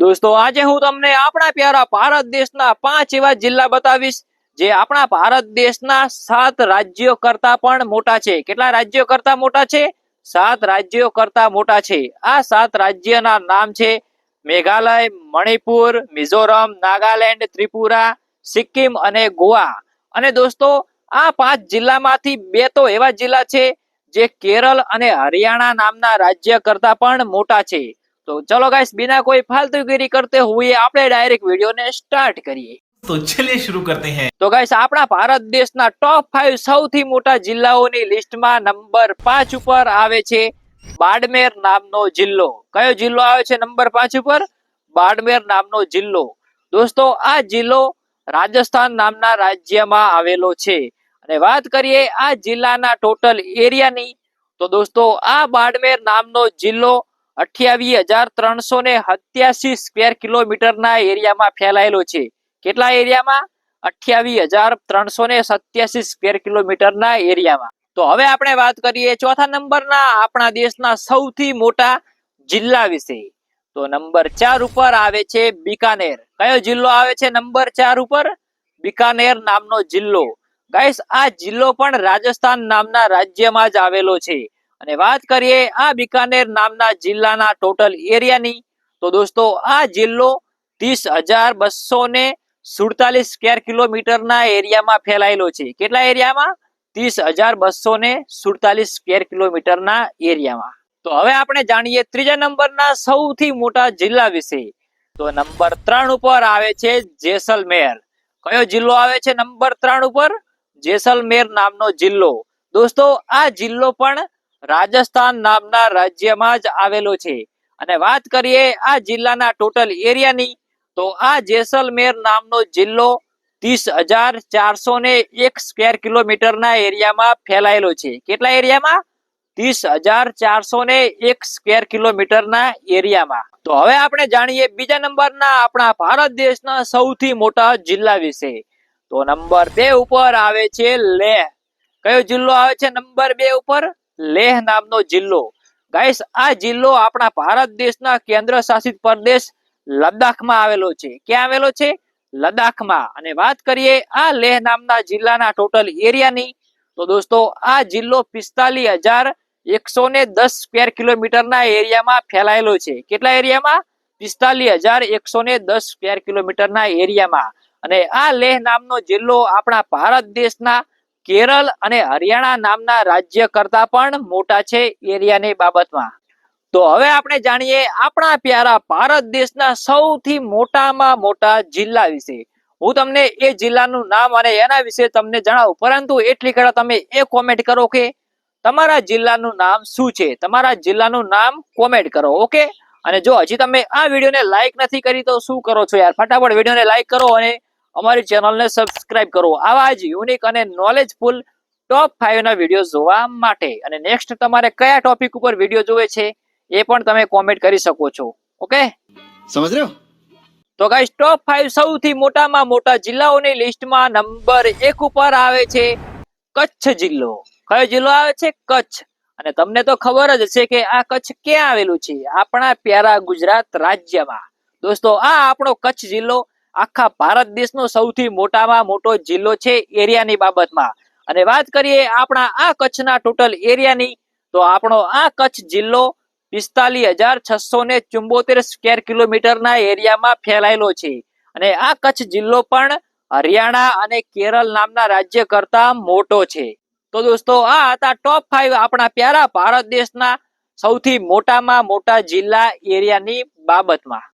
દોસ્તો આજે હું તમને આપણા પ્યારા ભારત દેશના 5 એવા જિલ્લા બતાવીશ જે આપણા ભારત દેશના 7 રાજ્યો કરતા પણ મોટા છે। કેટલા રાજ્યો કરતા મોટા છે? 7 રાજ્યો કરતા મોટા છે। આ 7 રાજ્યના નામ છે મેઘાલય, મણિપુર, મિઝોરમ, નાગાલેન્ડ, ત્રિપુરા, સિક્કિમ અને ગોવા। અને દોસ્તો આ 5 જિલ્લામાંથી 2 તો એવા જિલ્લા છે જે કેરળ અને હરિયાણા નામના રાજ્ય કરતા પણ મોટા છે। तो चलो गाइस बिना कोई फालतूगिरी करते हुए આપણે ડાયરેક્ટ વિડિયોને સ્ટાર્ટ કરીએ। तो चलिए शुरू करते हैं। तो गाइस આપણા ભારત દેશના ટોપ 5 સૌથી મોટા જિલ્લાઓની લિસ્ટમાં નંબર 5 ઉપર આવે છે બાડમેર નામનો જિલ્લો। કયો જિલ્લો આવે છે નંબર 5 ઉપર? બાડમેર નામનો જિલ્લો। દોસ્તો આ જિલ્લો રાજસ્થાન નામના રાજ્યમાં આવેલો છે। અને વાત કરીએ આ જિલ્લાના ટોટલ એરિયાની તો દોસ્તો આ બાડમેર નામનો જિલ્લો 28,387 સ્ક્વેર કિલોમીટરના એરિયામાં ફેલાયેલો છે। કેટલા એરિયામાં? 28,387 સ્ક્વેર કિલોમીટરના એરિયામાં। તો હવે આપણે વાત કરીએ ચોથા નંબરના આપણા દેશના સૌથી મોટા જિલ્લા વિશે। તો નંબર 4 ઉપર આવે છે બિકાનેર। કયો જિલ્લો આવે છે નંબર 4 ઉપર? બિકાનેર નામનો જિલ્લો। ગાઈસ આ જિલ્લો પણ રાજસ્થાન નામના રાજ્યમાં જ આવેલો છે। અને વાત કરીએ આ બિકાનેર નામના જિલ્લાના ટોટલ એરિયાની તો દોસ્તો આ જિલ્લો 30,247 સ્ક્વેર કિલોમીટરના એરિયામાં ફેલાયેલો છે। કેટલા એરિયામાં? 30,247 સ્ક્વેર કિલોમીટરના એરિયામાં। તો હવે આપણે જાણીએ ત્રીજા નંબરના સૌથી મોટા જિલ્લા વિશે। તો નંબર 3 ઉપર આવે છે જેસલમેર। કયો જિલ્લો આવે છે નંબર 3 ઉપર? જેસલમેર નામનો જિલ્લો। દોસ્તો આ જિલ્લો પણ રાજસ્થાન નામના રાજ્યમાં જ આવેલો છે। અને વાત કરીએ આ જિલ્લાના ટોટલ એરિયાની તો આ જેસલમેર નામનો જિલ્લો 30,401 સ્ક્વેર કિલોમીટરના એરિયામાં ફેલાયેલો છે। કેટલા એરિયામાં? 30,401 સ્ક્વેર કિલોમીટરના એરિયામાં। તો હવે આપણે જાણીએ બીજા નંબરના આપણા ભારત દેશના સૌથી મોટા જિલ્લા વિશે। તો નંબર 2 ઉપર આવે છે લેહ। કયો જિલ્લો આવે છે નંબર 2 ઉપર? લેહ નામનો જિલ્લો। ગાઈસ આ જિલ્લો આપણા ભારત દેશના કેન્દ્ર શાસિત પ્રદેશ લદ્દાખમાં આવેલો છે। ક્યાં આવેલો છે? લદ્દાખમાં। અને વાત કરીએ આ લેહ નામના જિલ્લાના ટોટલ એરિયાની તો દોસ્તો આ જિલ્લો 45,110 સ્ક્વેર કિલોમીટરના એરિયામાં ફેલાયેલો છે। કેટલા એરિયામાં? 45,110 સ્ક્વેર કિલોમીટરના એરિયામાં। અને આ લેહ નામનો જિલ્લો આપણા ભારત દેશના કેરળ અને હરિયાણા નામના રાજ્ય કરતા પણ મોટા છે એરિયાની બાબતમાં। તો હવે આપણે જાણીએ આપણા પ્યારા ભારત દેશના સૌથી મોટામાં મોટા જિલ્લા વિશે। હું તમને એ જિલ્લાનું નામ અને એના વિશે તમને જણાવું, પરંતુ એટલી ઘણા તમે એ કોમેન્ટ કરો કે તમારા જિલ્લાનું નામ શું છે। તમારા જિલ્લાનું નામ કોમેન્ટ કરો, ઓકે? અને જો હજી તમે આ વિડીયોને લાઈક નથી કરી તો શું કરો છો યાર? ફટાફટ વિડીયોને લાઈક કરો અને અમારી ચેનલને સબસ્ક્રાઇબ કરો આવા જ યુનિક અને નોલેજફુલ ટોપ 5 ના વિડીયો જોવા માટે। અને નેક્સ્ટ તમારે કયા ટોપિક ઉપર વિડીયો જોવે છે એ પણ તમે કોમેન્ટ કરી શકો છો, ઓકે? समझ रहे हो? તો ગાઈસ ટોપ 5 સૌથી મોટામાં મોટા જિલ્લાઓની લિસ્ટમાં નંબર 1 ઉપર આવે છે કચ્છ જિલ્લો। કયો જિલ્લો આવે છે? કચ્છ। અને તમને તો ખબર જ હશે કે આ કચ્છ ક્યાં આવેલું છે? આપણા પ્યારા ગુજરાત રાજ્યમાં। દોસ્તો આ આપણો કચ્છ જિલ્લો આખા ભારત દેશનો સૌથી મોટામાં મોટો જિલ્લો છે એરિયાની બાબતમાં। અને વાત કરીએ આપણા આ કચ્છના ટોટલ એરિયાની તો આપણો આ કચ્છ જિલ્લો 45,674 સ્ક્વેર કિલોમીટરના એરિયામાં ફેલાયેલો છે। અને આ કચ્છ જિલ્લો પણ હરિયાણા અને કેરળ નામના રાજ્ય કરતા મોટો છે। તો દોસ્તો આ હતા ટોપ 5 આપણા પ્યારા ભારત દેશના સૌથી મોટામાં મોટા જિલ્લા એરિયાની બાબતમાં।